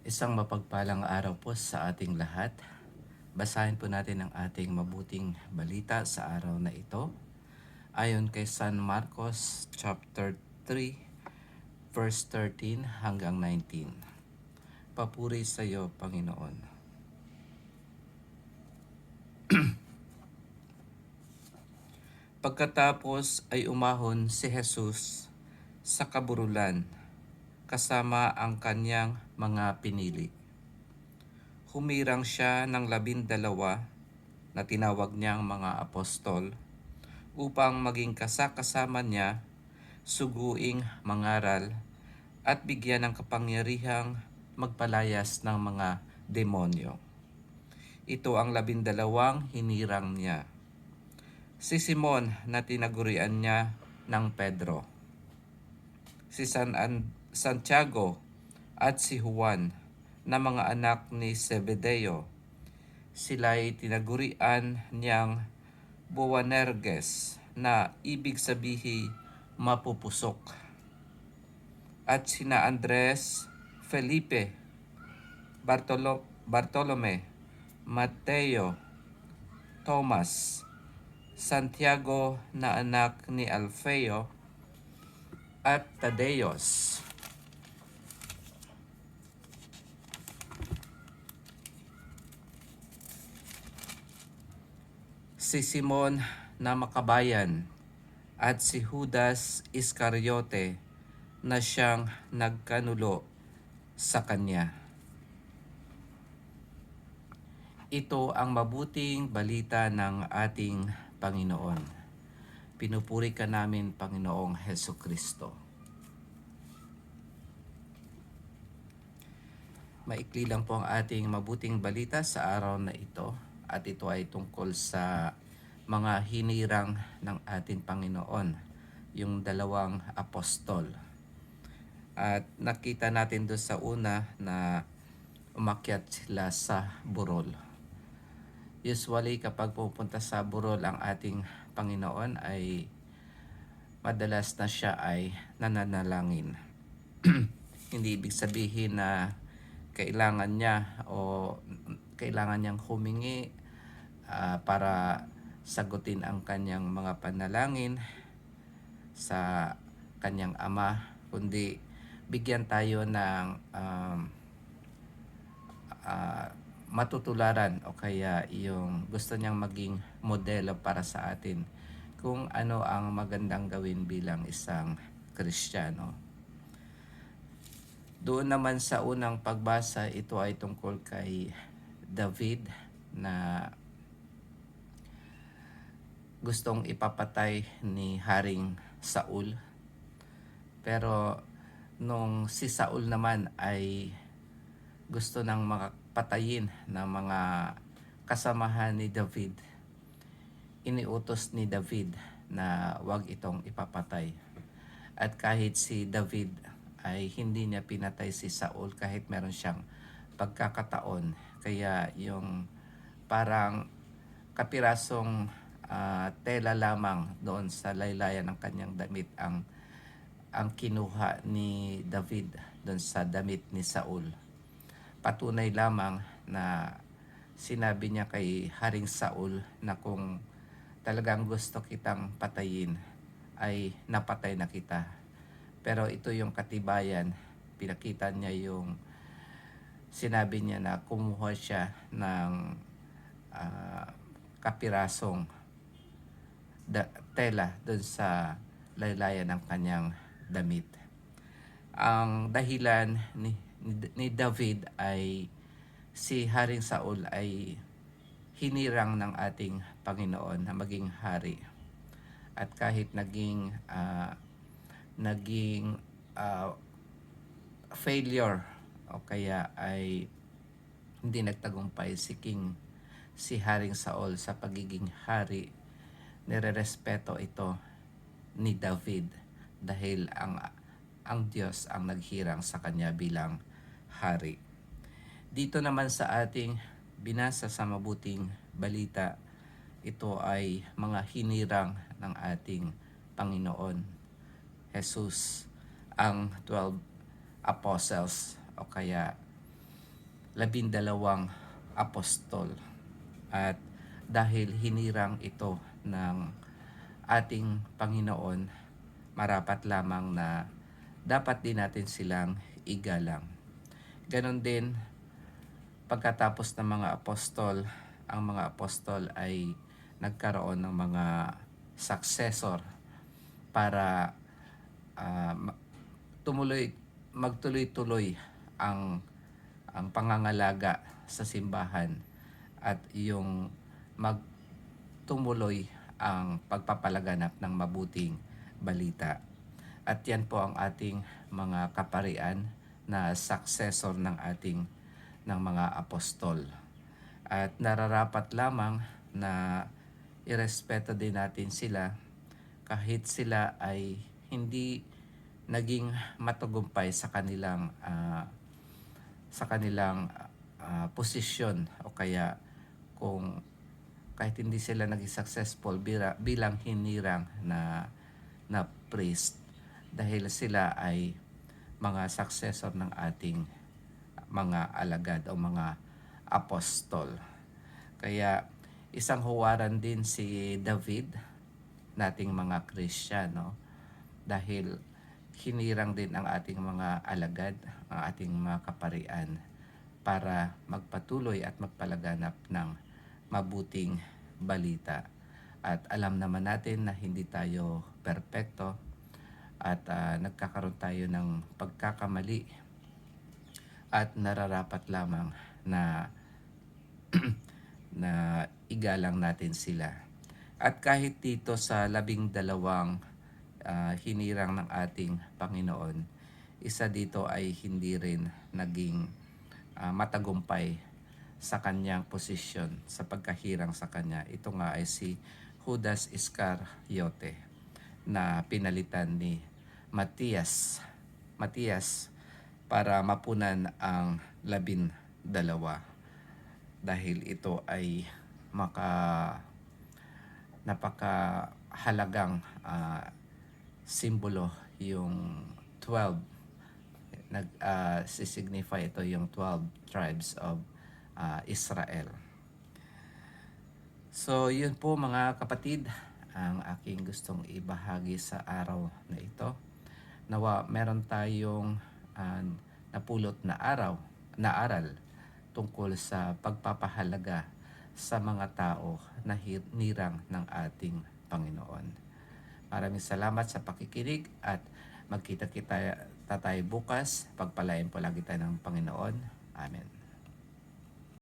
Isang mapagpalang araw po sa ating lahat. Basahin po natin ang ating mabuting balita sa araw na ito. Ayon kay San Marcos chapter 3 verse 13 hanggang 19. Papuri sa iyo, Panginoon. Pagkatapos ay umahon si Jesus sa kaburulan kasama ang kanyang mga pinili. Humirang siya ng 12 na tinawag niyang mga apostol upang maging kasama niya, suguing mangaral at bigyan ng kapangyarihang magpalayas ng mga demonyo. Ito ang 12 hinirang niya. Si Simon na tinagurian niya ng Pedro, si Santiago at si Juan na mga anak ni Zebedeo. Sila'y tinagurian niyang Boanerges na ibig sabihin mapupusok. At sina Andres, Felipe, Bartolome, Mateo, Thomas, Santiago na anak ni Alfeo at Tadeos. Si Simon na makabayan at si Judas Iscariote na siyang nagkanulo sa kanya. Ito ang mabuting balita ng ating Panginoon. Pinupuri ka namin, Panginoong Hesukristo. Maikli lang po ang ating mabuting balita sa araw na ito, at ito ay tungkol sa mga hinirang ng ating Panginoon, yung 2 apostol. At nakita natin doon sa una na umakyat sila sa burol. Usually kapag pupunta sa burol ang ating Panginoon ay madalas na siya ay nananalangin. Hindi ibig sabihin na kailangan niya o kailangan niyang humingi para sagutin ang kanyang mga panalangin sa kanyang ama, kundi bigyan tayo ng matutularan o kaya yung gusto niyang maging modelo para sa atin kung ano ang magandang gawin bilang isang Kristiyano. Doon naman sa unang pagbasa, ito ay tungkol kay David na gustong ipapatay ni Haring Saul. Pero nung si Saul naman ay gusto nang makapatayin ng mga kasamahan ni David, iniutos ni David na wag itong ipapatay. At kahit si David ay hindi niya pinatay si Saul kahit meron siyang pagkakataon. Kaya yung parang kapirasong tela lamang doon sa laylayan ng kanyang damit ang kinuha ni David doon sa damit ni Saul. Patunay lamang na sinabi niya kay Haring Saul na kung talagang gusto kitang patayin ay napatay na kita. Pero ito yung katibayan, pinakita niya yung sinabi niya na kumuha siya ng kapirasong tela doon sa laylayan ng kanyang damit. Ang dahilan ni David ay si Haring Saul ay hinirang ng ating Panginoon na maging hari. At kahit naging failure o kaya ay hindi nagtagumpay si Haring Saul sa pagiging hari, nirerespeto ito ni David dahil ang Diyos ang naghirang sa kanya bilang hari. Dito naman sa ating binasa sa mabuting balita, ito ay mga hinirang ng ating Panginoon Jesus, ang 12 apostles o kaya 12 apostol. At dahil hinirang ito ng ating Panginoon, marapat lamang na dapat din natin silang igalang. Ganon din, pagkatapos ng mga apostol, ang mga apostol ay nagkaroon ng mga successor para magtuloy-tuloy ang pangangalaga sa simbahan at yung magtumuloy ang pagpapalaganap ng mabuting balita. At yan po ang ating mga kaparian na successor ng mga apostol. At nararapat lamang na irespeto din natin sila kahit sila ay hindi naging matagumpay sa kanilang posisyon, o kaya kung kahit hindi sila naging successful bilang hinirang na priest, dahil sila ay mga successor ng ating mga alagad o mga apostol. Kaya isang huwaran din si David, nating mga Kristiyano, dahil hinirang din ang ating mga alagad, ang ating mga kaparian para magpatuloy at magpalaganap ng mabuting balita. At alam naman natin na hindi tayo perpekto at nagkakaroon tayo ng pagkakamali at nararapat lamang na na igalang natin sila. At kahit dito sa 12 hinirang ng ating Panginoon, isa dito ay hindi rin naging matagumpay sa kanyang posisyon sa pagkahirang sa kanya. Ito nga ay si Judas Iscariote, na pinalitan ni Matias para mapunan ang 12, dahil ito ay napakahalagang simbolo, yung 12. Signify ito yung 12 tribes of Israel. So yun po mga kapatid, ang aking gustong ibahagi sa araw na ito. Nawa meron tayong napulot na aral tungkol sa pagpapahalaga sa mga tao na hinirang ng ating Panginoon. Maraming salamat sa pakikinig at magkita-kita tayo bukas. Pagpalain po lagi tayo ng Panginoon. Amen.